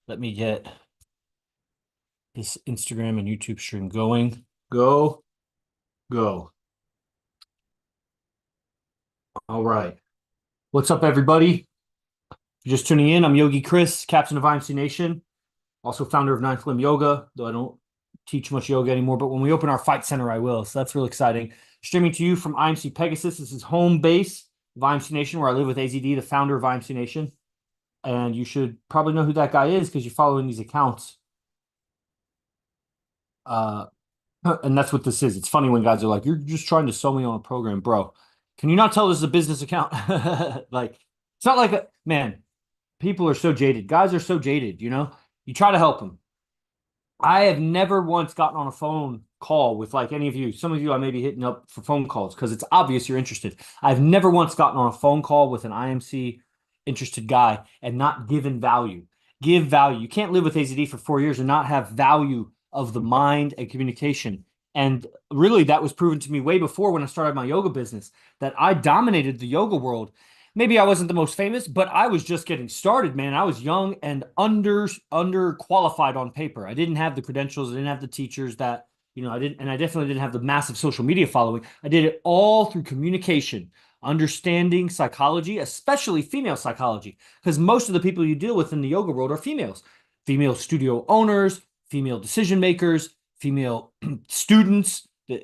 Let me get this Instagram and YouTube stream going. Go, go. All right. What's up, everybody? If you're just tuning in, I'm Yogi Chris, captain of IMC Nation, also founder of Ninth Limb Yoga, though I don't teach much yoga anymore. But when we open our fight center, I will. So that's real exciting. Streaming to you from IMC Pegasus. This is home base of IMC Nation, where I live with AZD, the founder of IMC Nation. And you should probably know who that guy is because you're following these accounts. And that's what this is. It's funny when guys are like, "You're just trying to sell me on a program, bro. Can you not tell this is a business account?" Like, it's not like a man. People are so jaded. Guys are so jaded. You try to help them. I have never once gotten on a phone call with like any of you. Some of you I may be hitting up for phone calls because it's obvious you're interested. I've never once gotten on a phone call with an IMC interested guy and not given value. Give value. You can't live with AZD for 4 years and not have value of the mind and communication. And really, that was proven to me way before when I started my yoga business, that I dominated the yoga world. Maybe I wasn't the most famous, but I was just getting started, man. I was young and under qualified on paper. I didn't have the credentials, I didn't have the teachers that, I didn't, and I definitely didn't have the massive social media following. I did it all through communication, understanding psychology, especially female psychology, because most of the people you deal with in the yoga world are females. Female studio owners, female decision makers, female students, a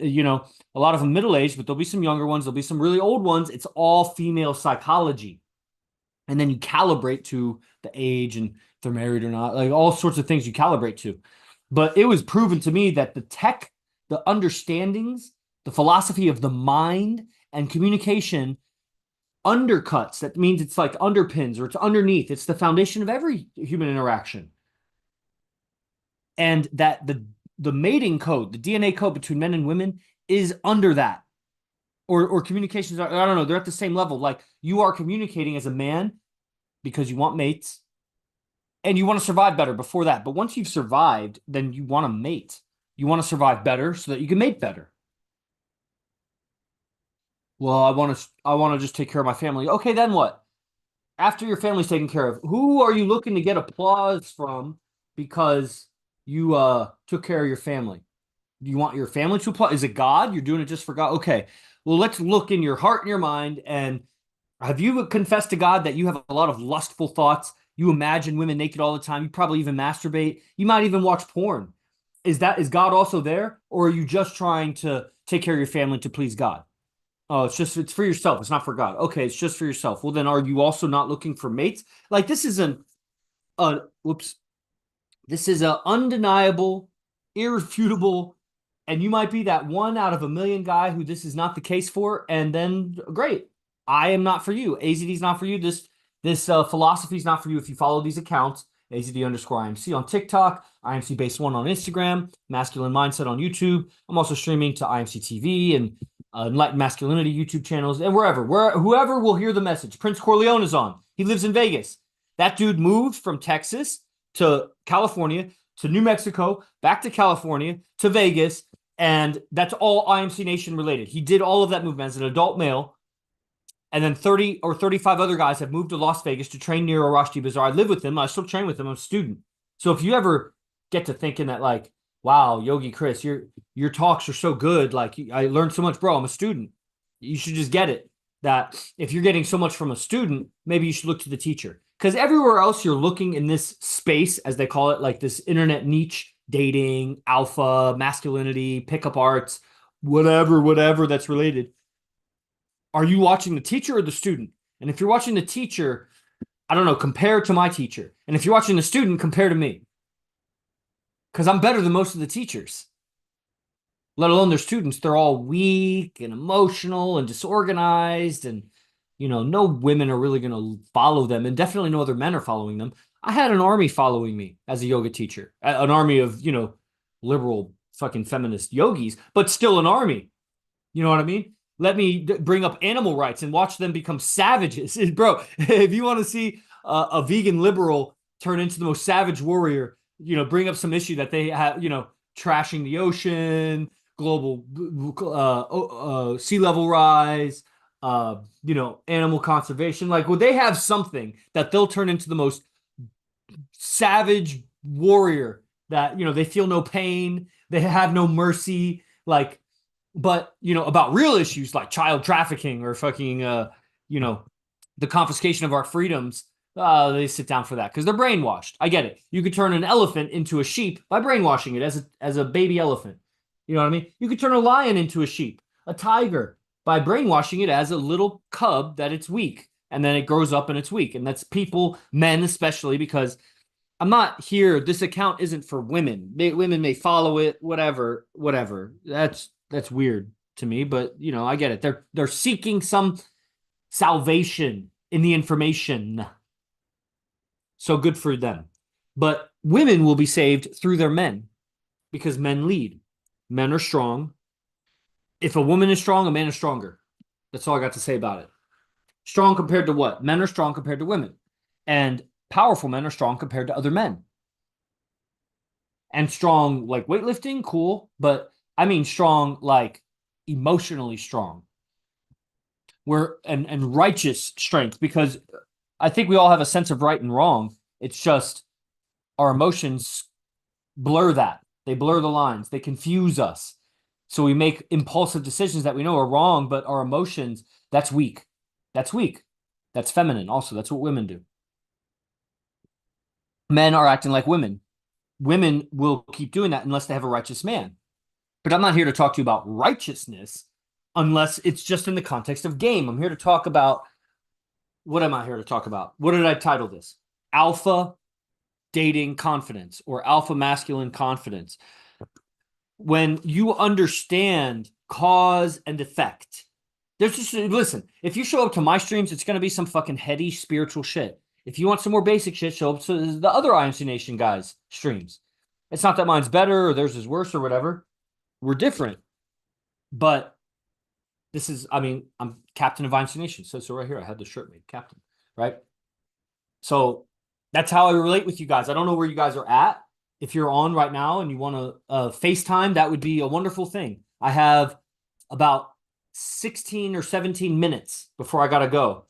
lot of them middle-aged, but there'll be some younger ones. There'll be some really old ones. It's all female psychology. And then you calibrate to the age and if they're married or not, like all sorts of things you calibrate to. But it was proven to me that the tech, the understandings, the philosophy of the mind and communication undercuts. That means it's like underpins or it's underneath. It's the foundation of every human interaction. And that the mating code, the DNA code between men and women is under that. Or communications are, I don't know, they're at the same level. Like you are communicating as a man because you want mates and you want to survive better before that. But once you've survived, then you want to mate. You want to survive better so that you can mate better. Well, I want to just take care of my family. Okay, then what? After your family's taken care of, who are you looking to get applause from because you took care of your family? Do you want your family to applaud? Is it God? You're doing it just for God? Okay. Well, let's look in your heart and your mind. And have you confessed to God that you have a lot of lustful thoughts? You imagine women naked all the time. You probably even masturbate. You might even watch porn. Is God also there? Or are you just trying to take care of your family to please God? Oh, it's for yourself. It's not for God. Okay, it's just for yourself. Well, then are you also not looking for mates? Like this is whoops. This is an undeniable, irrefutable, and you might be that one out of a million guy who this is not the case for, and then great. I am not for you. AZD is not for you. This philosophy is not for you if you follow these accounts. AZD underscore IMC on TikTok, IMC Base One on Instagram, Masculine Mindset on YouTube. I'm also streaming to IMC TV and Enlightened Masculinity YouTube channels and whoever will hear the message. Prince Corleone is on. He lives in Vegas. That dude moved from Texas to California to New Mexico, back to California to Vegas, and that's all IMC Nation related. He did all of that movement as an adult male. And then 30 or 35 other guys have moved to Las Vegas to train near Rashti Bazaar. I live with them. I still train with them. I'm a student. So if you ever get to thinking that like, wow, Yogi Chris, your talks are so good. Like I learned so much, bro. I'm a student. You should just get it that if you're getting so much from a student, maybe you should look to the teacher. Because everywhere else you're looking in this space, as they call it, like this internet niche, dating, alpha, masculinity, pickup arts, whatever that's related. Are you watching the teacher or the student? And if you're watching the teacher, I don't know, compare to my teacher. And if you're watching the student, compare to me. Because I'm better than most of the teachers. Let alone their students. They're all weak and emotional and disorganized. And, no women are really going to follow them. And definitely no other men are following them. I had an army following me as a yoga teacher. An army of, liberal fucking feminist yogis, but still an army. You know what I mean? Let me bring up animal rights and watch them become savages. Bro, if you want to see a vegan liberal turn into the most savage warrior, bring up some issue that they have, trashing the ocean, global sea level rise, animal conservation. Like, well, they have something that they'll turn into the most savage warrior that, they feel no pain, they have no mercy, like, but, about real issues like child trafficking or fucking, the confiscation of our freedoms, they sit down for that because they're brainwashed. I get it. You could turn an elephant into a sheep by brainwashing it as a baby elephant. You know what I mean? You could turn a lion into a sheep, a tiger, by brainwashing it as a little cub that it's weak. And then it grows up and it's weak. And that's people, men especially, because I'm not here. This account isn't for women. Women may follow it, whatever. That's weird to me, but I get it. They're seeking some salvation in the information. So good for them. But women will be saved through their men because men lead. Men are strong. If a woman is strong, a man is stronger. That's all I got to say about it. Strong compared to what? Men are strong compared to women. And powerful men are strong compared to other men. And strong like weightlifting, cool. But I mean strong like emotionally strong. And righteous strength, because I think we all have a sense of right and wrong. It's just our emotions blur that. They blur the lines. They confuse us. So we make impulsive decisions that we know are wrong, but our emotions, that's weak. That's weak. That's feminine also. That's what women do. Men are acting like women. Women will keep doing that unless they have a righteous man. But I'm not here to talk to you about righteousness unless it's just in the context of game. I'm here to talk about, what am I here to talk about? What did I title this? Alpha dating confidence, or alpha masculine confidence. When you understand cause and effect, listen, if you show up to my streams, it's going to be some fucking heady spiritual shit. If you want some more basic shit, show up to the other IMC Nation guys' streams. It's not that mine's better or theirs is worse or whatever. We're different. But this is, I'm captain of IMC Nation. So right here, I had the shirt made, captain, right? So that's how I relate with you guys. I don't know where you guys are at. If you're on right now and you want to FaceTime, that would be a wonderful thing. I have about 16 or 17 minutes before I got to go.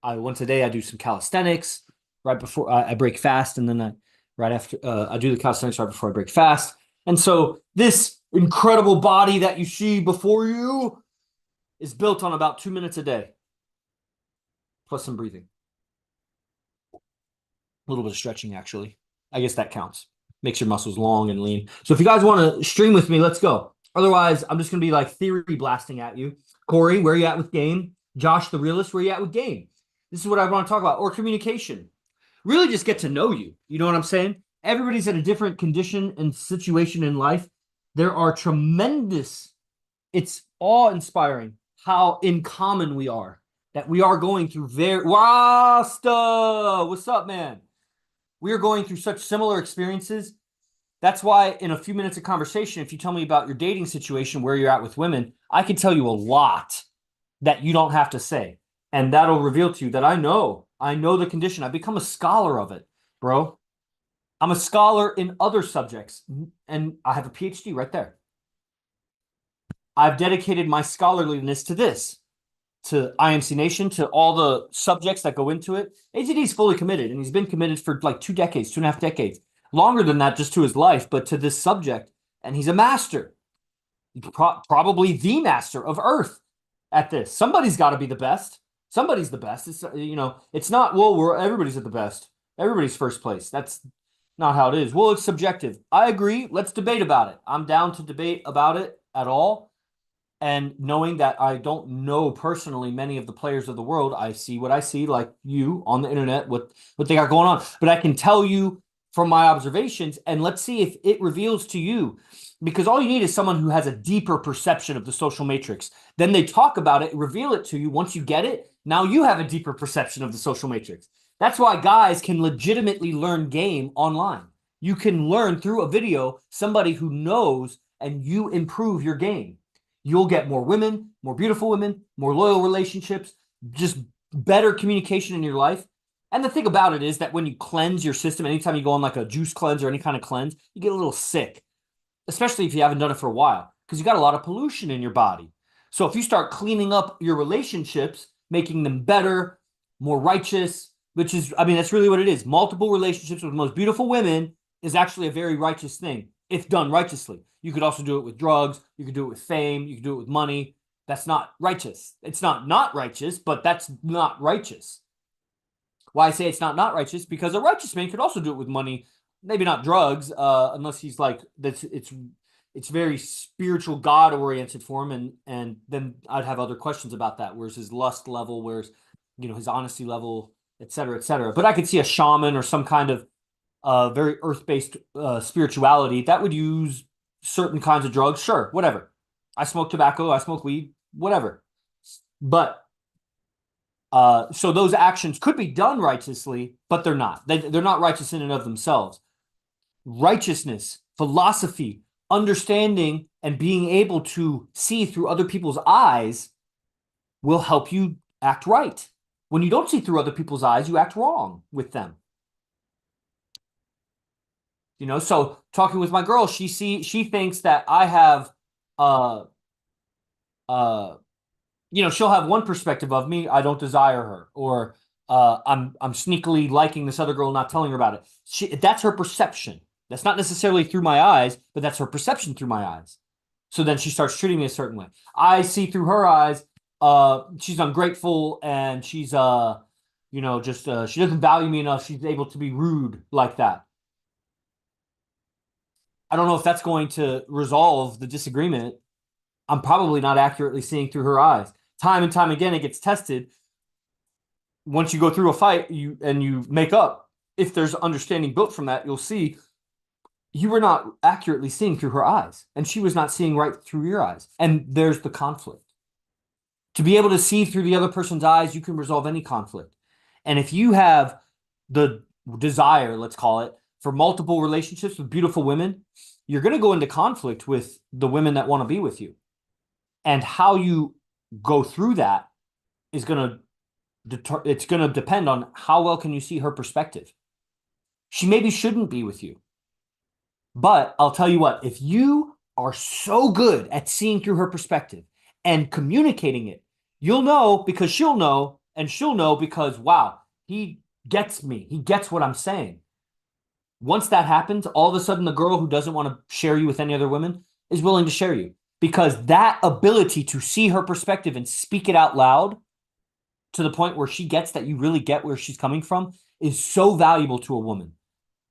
Once a day, I do some calisthenics right before I break fast. And then right after I do the calisthenics right before I break fast. And so this incredible body that you see before you is built on about 2 minutes a day, plus some breathing. A little bit of stretching, actually. I guess that counts. Makes your muscles long and lean. So if you guys want to stream with me, let's go. Otherwise, I'm just going to be like theory blasting at you. Corey, where you at with game? Josh, the realist, where you at with game? This is what I want to talk about. Or communication. Really just get to know you. You know what I'm saying? Everybody's at a different condition and situation in life. There are tremendous, it's awe-inspiring how in common we are. That we are going through Rasta! What's up, man? We are going through such similar experiences. That's why in a few minutes of conversation, if you tell me about your dating situation, where you're at with women, I can tell you a lot that you don't have to say. And that'll reveal to you that I know the condition. I've become a scholar of it, bro. I'm a scholar in other subjects, and I have a PhD right there. I've dedicated my scholarliness to this, to IMC Nation, to all the subjects that go into it. AZD is fully committed, and he's been committed for like 2 decades, 2.5 decades. Longer than that, just to his life, but to this subject. And he's a master. Probably the master of Earth at this. Somebody's got to be the best. Somebody's the best. It's, it's not, well, everybody's at the best. Everybody's first place. That's not how it is. Well, it's subjective. I agree. Let's debate about it. I'm down to debate about it at all. And knowing that I don't know personally many of the players of the world, I see what I see, like you on the internet, what they got going on. But I can tell you from my observations, and let's see if it reveals to you, because all you need is someone who has a deeper perception of the social matrix. Then they talk about it, reveal it to you. Once you get it, now you have a deeper perception of the social matrix. That's why guys can legitimately learn game online. You can learn through a video, somebody who knows, and you improve your game. You'll get more women, more beautiful women, more loyal relationships, just better communication in your life. And the thing about it is that when you cleanse your system, anytime you go on like a juice cleanse or any kind of cleanse, you get a little sick, especially if you haven't done it for a while, because you got a lot of pollution in your body. So if you start cleaning up your relationships, making them better, more righteous, which is, I mean, that's really what it is. Multiple relationships with the most beautiful women is actually a very righteous thing if done righteously. You could also do it with drugs. You could do it with fame. You could do it with money. That's not righteous. It's not righteous, but that's not righteous. Why I say it's not righteous? Because a righteous man could also do it with money, maybe not drugs, unless he's like that's it's very spiritual, God oriented for him, and then I'd have other questions about that. Where's his lust level? Where's his honesty level, et cetera, et cetera. But I could see a shaman or some kind of very earth based spirituality that would use certain kinds of drugs. Sure, whatever. I smoke tobacco. I smoke weed. Whatever. But so those actions could be done righteously, but they're not. They're not righteous in and of themselves. Righteousness, philosophy, understanding, and being able to see through other people's eyes will help you act right. When you don't see through other people's eyes, you act wrong with them. So talking with my girl, she thinks that I have she'll have one perspective of me. I don't desire her, or I'm sneakily liking this other girl, not telling her about it. That's her perception. That's not necessarily through my eyes, but that's her perception through my eyes. So then she starts treating me a certain way. I see through her eyes. She's ungrateful, and she's she doesn't value me enough. She's able to be rude like that. I don't know if that's going to resolve the disagreement. I'm probably not accurately seeing through her eyes. Time and time again, it gets tested. Once you go through a fight, you make up. If there's understanding built from that, you'll see you were not accurately seeing through her eyes, and she was not seeing right through your eyes. And there's the conflict. To be able to see through the other person's eyes, you can resolve any conflict. And if you have the desire, let's call it, for multiple relationships with beautiful women, you're going to go into conflict with the women that want to be with you. And how you go through that is going to depend on how well can you see her perspective. She maybe shouldn't be with you. But I'll tell you what, if you are so good at seeing through her perspective and communicating it, you'll know because she'll know, and she'll know because, wow, he gets me. He gets what I'm saying. Once that happens, all of a sudden the girl who doesn't want to share you with any other women is willing to share you. Because that ability to see her perspective and speak it out loud to the point where she gets that you really get where she's coming from is so valuable to a woman.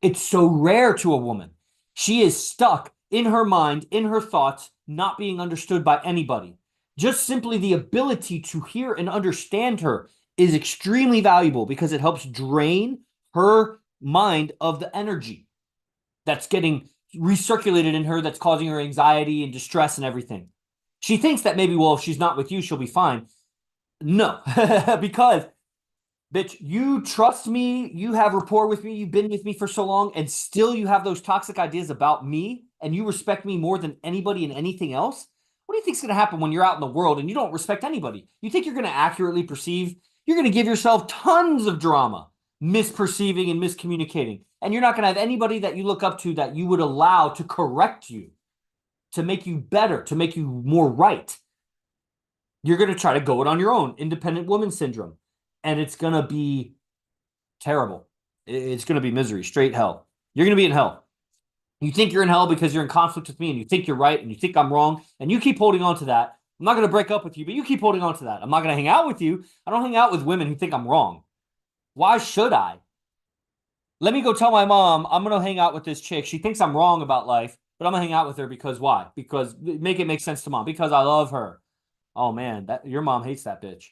It's so rare to a woman. She is stuck in her mind, in her thoughts, not being understood by anybody. Just simply the ability to hear and understand her is extremely valuable because it helps drain her mind of the energy that's getting recirculated in her, that's causing her anxiety and distress and everything. She thinks that maybe, well, if she's not with you, she'll be fine. No, because, bitch, you trust me, you have rapport with me, you've been with me for so long, and still you have those toxic ideas about me, and you respect me more than anybody and anything else? What do you think is going to happen when you're out in the world and you don't respect anybody? You think you're going to accurately perceive? You're going to give yourself tons of drama, misperceiving and miscommunicating. And you're not going to have anybody that you look up to that you would allow to correct you, to make you better, to make you more right. You're going to try to go it on your own, independent woman syndrome. And it's going to be terrible. It's going to be misery, straight hell. You're going to be in hell. You think you're in hell because you're in conflict with me, and you think you're right, and you think I'm wrong, and you keep holding on to that. I'm not going to break up with you, but you keep holding on to that. I'm not going to hang out with you. I don't hang out with women who think I'm wrong. Why should I? Let me go tell my mom I'm going to hang out with this chick. She thinks I'm wrong about life, but I'm going to hang out with her because why? Because make it make sense to mom. Because I love her. Oh, man, your mom hates that bitch.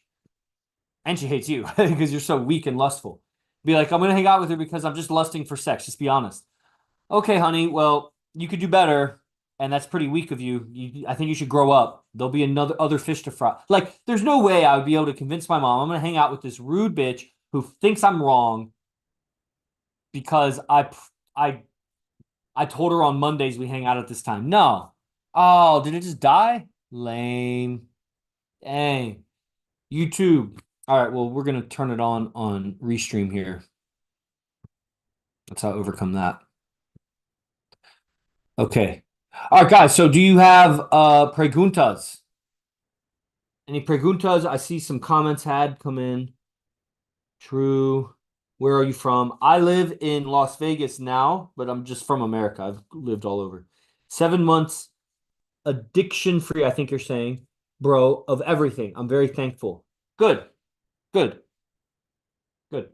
And she hates you because you're so weak and lustful. Be like, I'm going to hang out with her because I'm just lusting for sex. Just be honest. Okay, honey, well, you could do better, and that's pretty weak of you. I think you should grow up. There'll be other fish to fry. Like, there's no way I would be able to convince my mom I'm going to hang out with this rude bitch who thinks I'm wrong because I told her on Mondays we hang out at this time. No. Oh, did it just die? Lame. Dang. YouTube. All right, well, we're going to turn it on Restream here. That's how I overcome that. Okay. All right, guys. So do you have preguntas? Any preguntas? I see some comments had come in. True. Where are you from? I live in Las Vegas now, but I'm just from America. I've lived all over. 7 months addiction free, I think you're saying, bro, of everything. I'm very thankful. Good, good, good.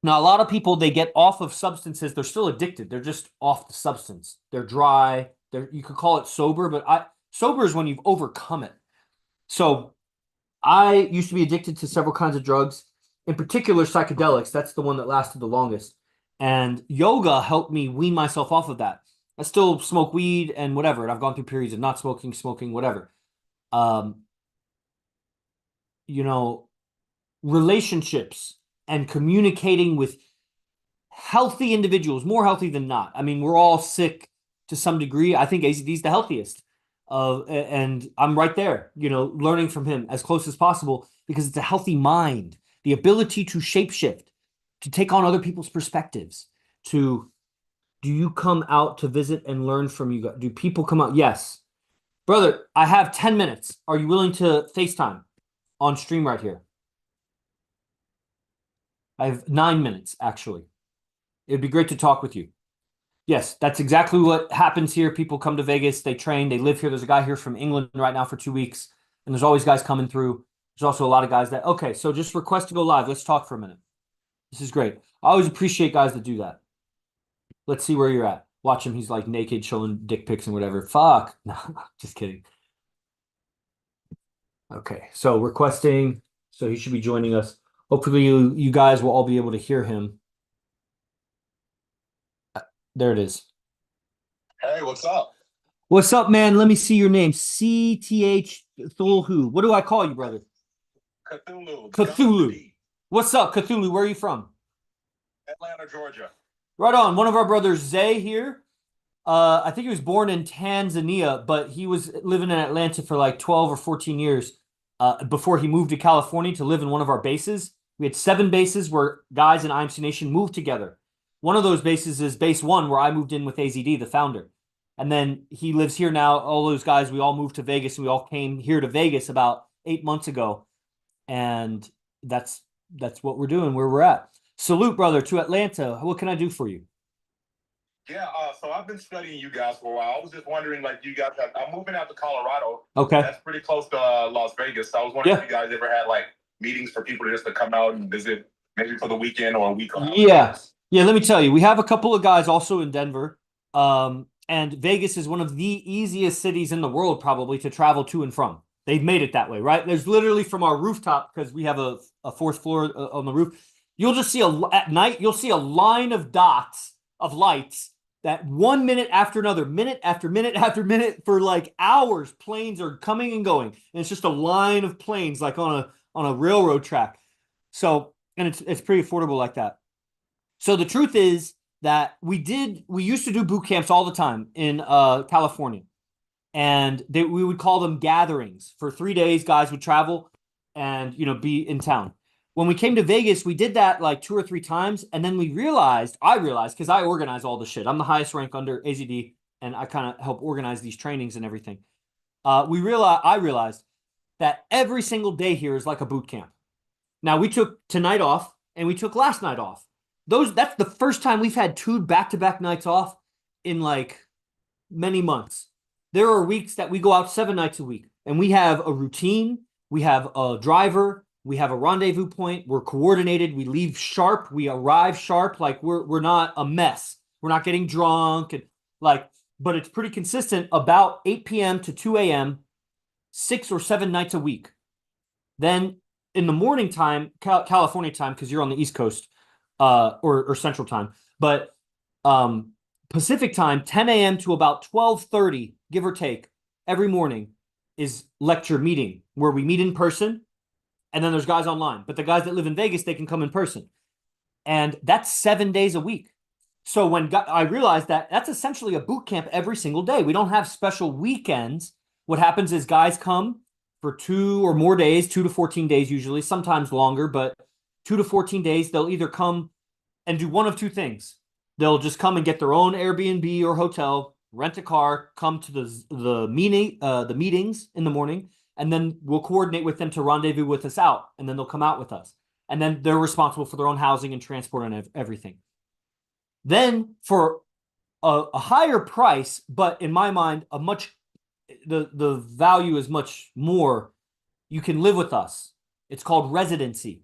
Now, a lot of people, they get off of substances. They're still addicted. They're just off the substance. They're dry. You could call it sober, but sober is when you've overcome it. So I used to be addicted to several kinds of drugs, in particular psychedelics. That's the one that lasted the longest. And yoga helped me wean myself off of that. I still smoke weed and whatever, and I've gone through periods of not smoking, smoking, whatever. Um, you know, relationships and communicating with healthy individuals, more healthy than not. I mean, we're all sick to some degree. I think AZD is the healthiest. And I'm right there, learning from him as close as possible because it's a healthy mind, the ability to shapeshift, to take on other people's perspectives, do you come out to visit and learn from you? Do people come out? Yes. Brother, I have 10 minutes. Are you willing to FaceTime on stream right here? I have 9 minutes, actually. It'd be great to talk with you. Yes, that's exactly what happens here. People come to Vegas, they train, they live here. There's a guy here from England right now for 2 weeks, and there's always guys coming through. There's also a lot of guys that, okay, so just request to go live. Let's talk for a minute. This is great. I always appreciate guys that do that. Let's see where you're at. Watch him. He's like naked, showing dick pics and whatever. Fuck. No, just kidding. Okay, so requesting. So he should be joining us. Hopefully you guys will all be able to hear him. There it is. Hey, what's up? What's up, man? Let me see your name. CTH Thulhu. What do I call you, brother? Cthulhu. Cthulhu. What's up, Cthulhu? Where are you from? Atlanta, Georgia. Right on. One of our brothers, Zay, here. I think he was born in Tanzania, but he was living in Atlanta for like 12 or 14 years before he moved to California to live in one of our bases. We had 7 bases where guys in IMC Nation moved together. One of those bases is base 1, where I moved in with AZD, the founder. And then he lives here now. All those guys, we all moved to Vegas, and we all came here to Vegas about 8 months ago. And that's what we're doing, where we're at. Salute, brother, to Atlanta. What can I do for you? Yeah, so I've been studying you guys for a while. I was just wondering, like, I'm moving out to Colorado. Okay. That's pretty close to Las Vegas. So I was wondering if you guys ever had, like, meetings for people just to come out and visit, maybe for the weekend or a week. Yeah. Yeah, let me tell you, we have a couple of guys also in Denver. And Vegas is one of the easiest cities in the world, probably, to travel to and from. They've made it that way, right? There's literally from our rooftop, because we have a 4th floor on the roof. You'll just see at night, you'll see a line of dots of lights that 1 minute after another, minute after minute after minute, for like hours, planes are coming and going. And it's just a line of planes like on a railroad track. So, and it's pretty affordable like that. So the truth is that we used to do boot camps all the time in California. And we would call them gatherings. For 3 days, guys would travel and, be in town. When we came to Vegas, we did that like 2 or 3 times. And then I realized, because I organize all the shit. I'm the highest rank under AZD, and I kind of help organize these trainings and everything. I realized that every single day here is like a boot camp. Now, we took tonight off, and we took last night off. That's the first time we've had 2 back-to-back nights off in like many months. There are weeks that we go out 7 nights a week, and we have a routine. We have a driver. We have a rendezvous point. We're coordinated. We leave sharp. We arrive sharp. Like we're not a mess. We're not getting drunk, and but it's pretty consistent. About 8 p.m. to 2 a.m., 6 or 7 nights a week. Then in the morning time, California time, because you're on the East Coast, or Central time, but Pacific time, 10 a.m. to about 12:30, give or take, every morning is lecture meeting, where we meet in person. And then there's guys online. But the guys that live in Vegas, they can come in person. And that's 7 days a week. So when I realized that that's essentially a boot camp every single day. We don't have special weekends. What happens is guys come for 2 or more days, 2 to 14 days usually, sometimes longer, but 2 to 14 days. They'll either come and do one of 2 things. They'll just come and get their own Airbnb or hotel, rent a car, come to the meetings in the morning, and then we'll coordinate with them to rendezvous with us out, and then they'll come out with us. And then they're responsible for their own housing and transport and everything. Then for a higher price, but in my mind, the value is much more, you can live with us. It's called residency.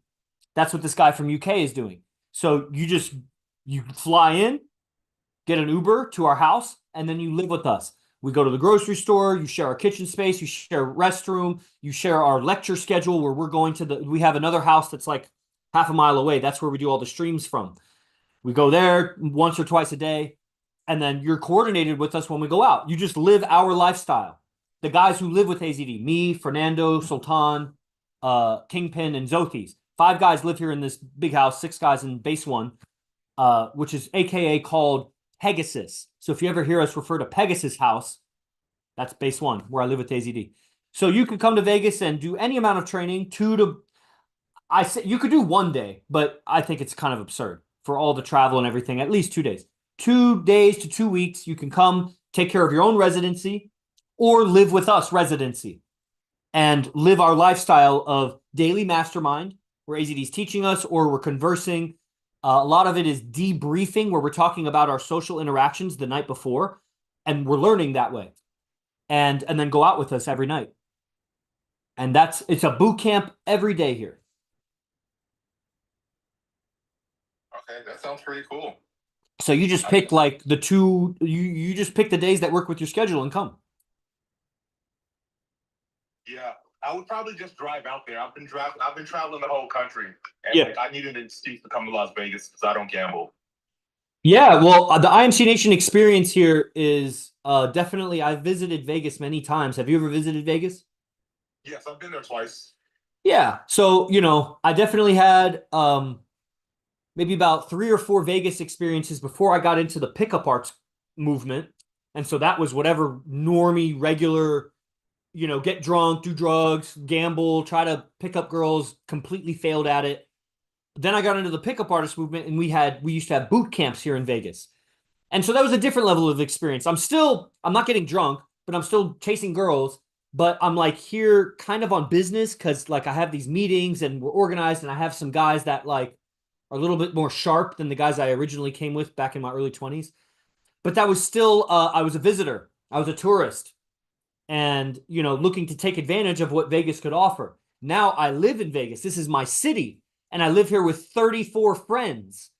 That's what this guy from UK is doing. So you fly in, get an Uber to our house, and then you live with us. We go to the grocery store, you share our kitchen space, you share a restroom, you share our lecture schedule where we're going to we have another house that's like half a mile away. That's where we do all the streams from. We go there once or twice a day, and then you're coordinated with us when we go out. You just live our lifestyle. The guys who live with AZD, me, Fernando, Sultan, Kingpin, and Zothis. 5 guys live here in this big house, 6 guys in base 1, which is AKA called Pegasus. So if you ever hear us refer to Pegasus House, that's base 1, where I live with AZD. So you could come to Vegas and do any amount of training, I say you could do 1 day, but I think it's kind of absurd for all the travel and everything, at least 2 days. 2 days to 2 weeks, you can come take care of your own residency or live with us residency and live our lifestyle of daily mastermind, where AZD is teaching us or we're conversing. A lot of it is debriefing, where we're talking about our social interactions the night before, and we're learning that way. And then go out with us every night. And it's a boot camp every day here. Okay, that sounds pretty cool. So you just pick like you just pick the days that work with your schedule and come. Yeah, I would probably just drive out there. I've been traveling the whole country, and Yeah. I needed an excuse to come to Las Vegas because I don't gamble. Yeah, well, the IMC Nation experience here is definitely. I've visited Vegas many times. Have you ever visited Vegas? Yes, I've been there twice. Yeah, so I definitely had maybe about 3 or 4 Vegas experiences before I got into the pickup arts movement, and so that was whatever normie regular. Get drunk, do drugs, gamble, try to pick up girls, completely failed at it. Then I got into the pickup artist movement, and we used to have boot camps here in Vegas. And so that was a different level of experience. I'm not getting drunk, but I'm still chasing girls, but I'm like here kind of on business because like I have these meetings and we're organized, and I have some guys that like are a little bit more sharp than the guys I originally came with back in my early 20s. But that was still, I was a visitor. I was a tourist. And, looking to take advantage of what Vegas could offer. Now I live in Vegas. This is my city. And I live here with 34 friends.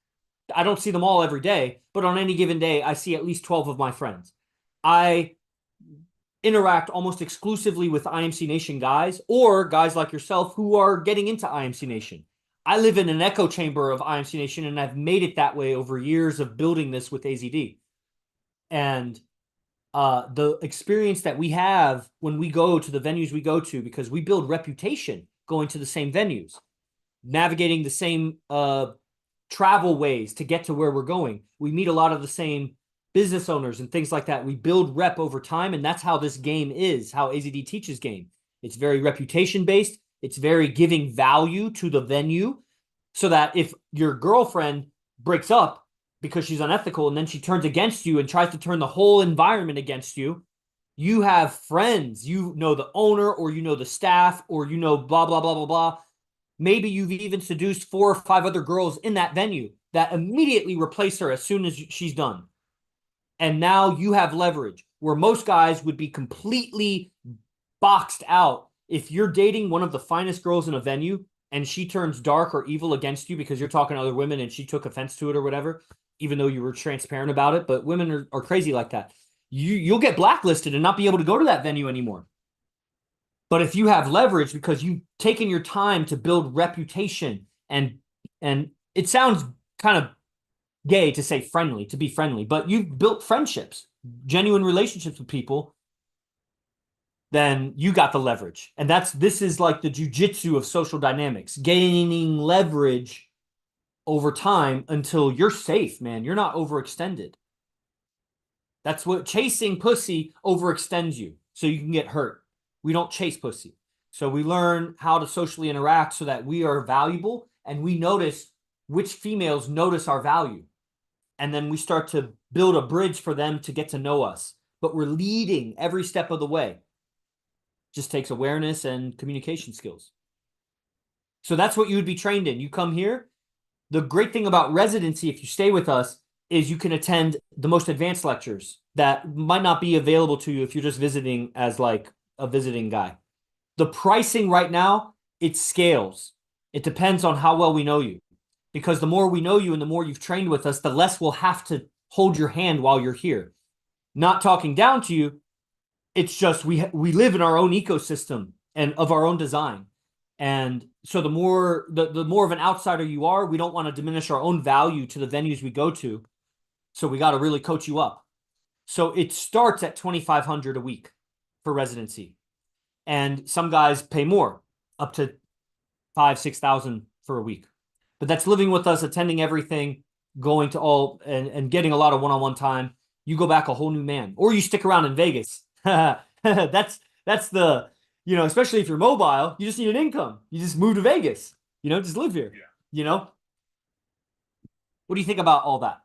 I don't see them all every day, but on any given day, I see at least 12 of my friends. I interact almost exclusively with IMC Nation guys or guys like yourself who are getting into IMC Nation. I live in an echo chamber of IMC Nation, and I've made it that way over years of building this with AZD. And the experience that we have when we go to the venues we go to, because we build reputation going to the same venues, navigating the same travel ways to get to where we're going. We meet a lot of the same business owners and things like that. We build rep over time, and that's how this game is, how AZD teaches game. It's very reputation based. It's very giving value to the venue, so that if your girlfriend breaks up because she's unethical and then she turns against you and tries to turn the whole environment against you, you have friends. You know the owner, or the staff, or blah, blah, blah, blah, blah. Maybe you've even seduced 4 or 5 other girls in that venue that immediately replace her as soon as she's done. And now you have leverage, where most guys would be completely boxed out. If you're dating one of the finest girls in a venue and she turns dark or evil against you because you're talking to other women and she took offense to it or whatever, even though you were transparent about it, but women are crazy like that. You'll get blacklisted and not be able to go to that venue anymore. But if you have leverage because you've taken your time to build reputation, and it sounds kind of gay to say friendly, to be friendly, but you've built friendships, genuine relationships with people, then you got the leverage. And this is like the jujitsu of social dynamics, gaining leverage over time until you're safe, man. You're not overextended. That's what chasing pussy overextends you, so you can get hurt. We don't chase pussy. So we learn how to socially interact so that we are valuable, and we notice which females notice our value. And then we start to build a bridge for them to get to know us. But we're leading every step of the way. Just takes awareness and communication skills. So that's what you would be trained in. You come here. The great thing about residency, if you stay with us, is you can attend the most advanced lectures that might not be available to you if you're just visiting as like a visiting guy. The pricing right now, it scales. It depends on how well we know you. Because the more we know you and the more you've trained with us, the less we'll have to hold your hand while you're here. Not talking down to you, it's just we live in our own ecosystem and of our own design. And so the more of an outsider you are, we don't want to diminish our own value to the venues we go to. So we got to really coach you up. So it starts at $2,500 a week for residency. And some guys pay more, up to $5,000-6,000 for a week. But that's living with us, attending everything, going to all and getting a lot of one-on-one time. You go back a whole new man, or you stick around in Vegas. That's the, you know, especially if you're mobile, you just need an income. You just move to Vegas, you know, just live here. Yeah. You know, what do you think about all that?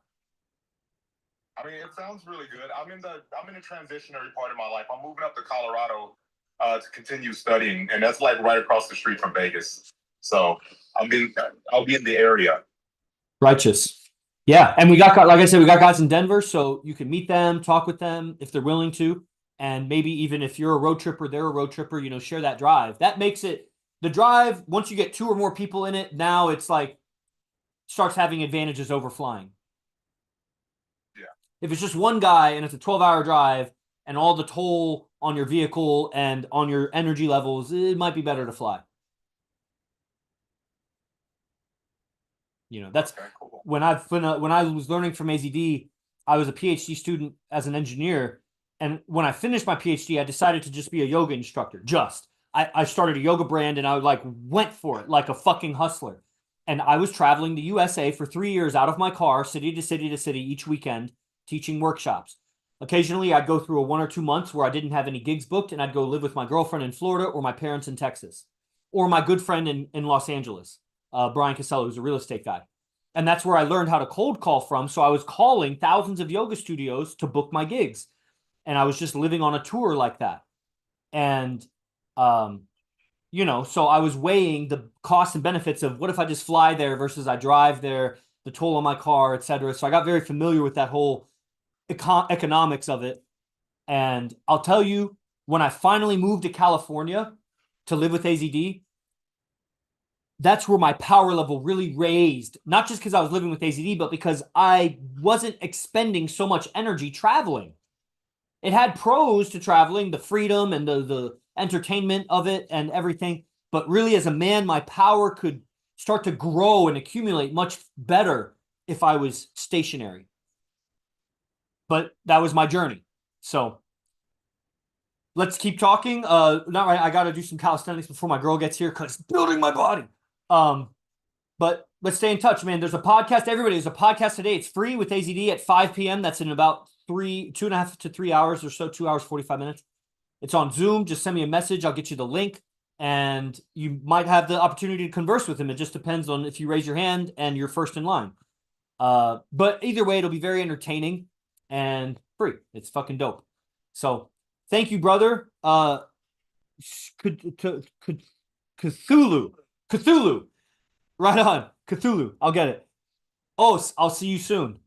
I mean, it sounds really good. I'm in the transitionary part of my life. I'm moving up to Colorado to continue studying, and that's like right across the street from Vegas. So I'll be in the area. Righteous. Yeah, and we got, like I said, we got guys in Denver, so you can meet them, talk with them if they're willing to, and maybe even if you're a road tripper, they're a road tripper, you know, share that drive. That makes it, the drive, once you get 2 or more people in it, now it's like starts having advantages over flying. Yeah. If it's just one guy and it's a 12-hour drive and all the toll on your vehicle and on your energy levels, it might be better to fly. You know, that's Okay, cool. when I was learning from AZD, I was a PhD student as an engineer. And when I finished my PhD, I decided to just be a yoga instructor. I started a yoga brand and I like went for it like a fucking hustler. And I was traveling the USA for 3 years out of my car, city to city to city each weekend, teaching workshops. Occasionally, I'd go through a 1 or 2 months where I didn't have any gigs booked, and I'd go live with my girlfriend in Florida or my parents in Texas, or my good friend in Los Angeles, Brian Casello, who's a real estate guy. And that's where I learned how to cold call from. So I was calling thousands of yoga studios to book my gigs. And I was just living on a tour like that. And, you know, so I was weighing the costs and benefits of what if I just fly there versus I drive there, the toll on my car, etc. So I got very familiar with that whole economics of it. And I'll tell you, when I finally moved to California to live with AZD, that's where my power level really raised, not just because I was living with AZD, but because I wasn't expending so much energy traveling. It had pros to traveling, the freedom and the entertainment of it and everything. But really, as a man, my power could start to grow and accumulate much better if I was stationary. But that was my journey. So let's keep talking. Not right. I got to do some calisthenics before my girl gets here because building my body. But let's stay in touch, man. There's a podcast. Everybody, there's a podcast today. It's free with AZD at 5 p.m. That's in about 2.5 to 3 hours or so, 2 hours, 45 minutes. It's on Zoom. Just send me a message. I'll get you the link. And you might have the opportunity to converse with him. It just depends on if you raise your hand and you're first in line. But either way, it'll be very entertaining and free. It's fucking dope. So thank you, brother. Cthulhu. Right on. Cthulhu. I'll get it. Oh, I'll see you soon.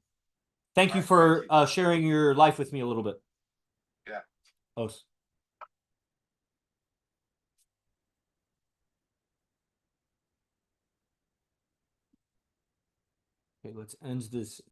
Thank you for sharing your life with me a little bit. Yeah. Os. Okay, let's end this.